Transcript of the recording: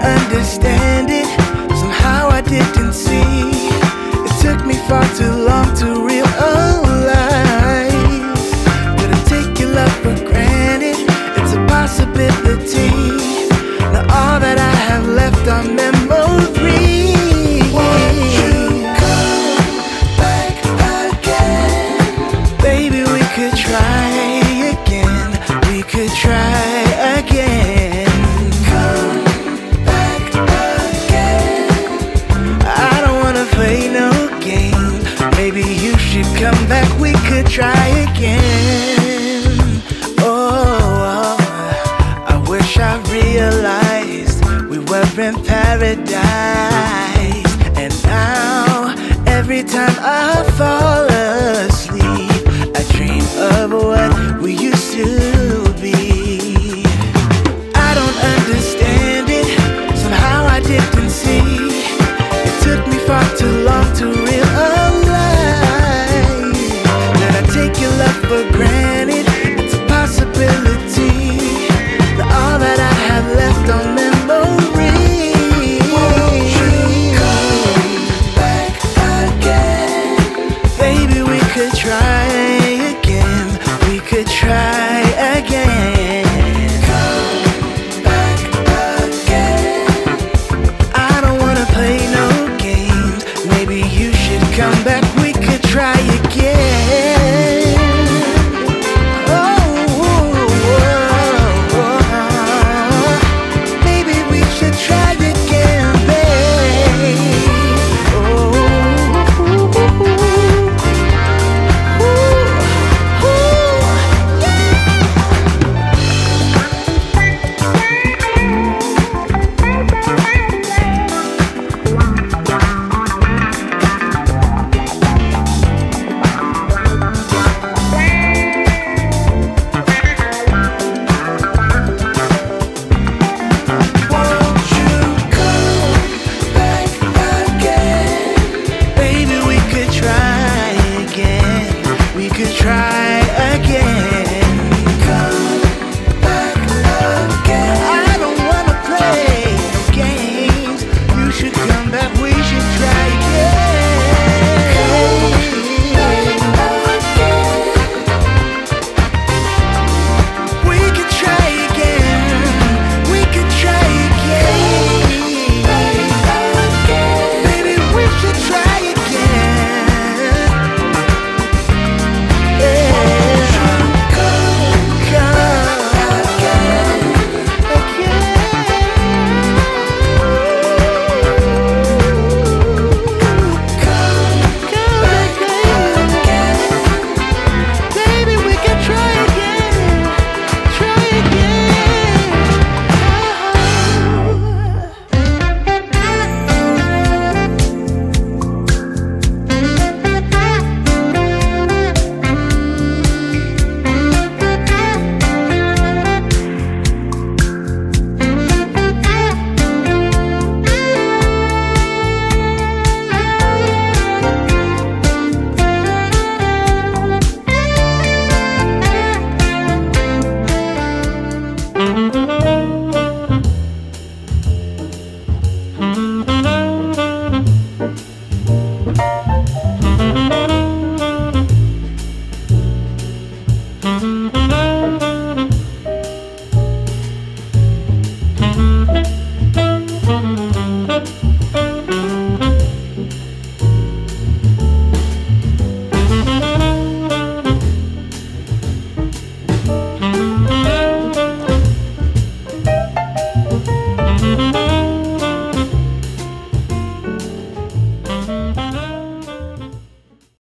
understand it. Somehow I didn't see. It took me far too long to realize. Couldn't take your love for granted. It's a possibility. Now all that I have left are memories. Won't you come back again? Baby, we could try again. We could try again. Come back again. I don't wanna play no games. Maybe you should come back. We could try again. Oh, I wish I realized we were in paradise. And now every time I fall asleep, I dream of what we used to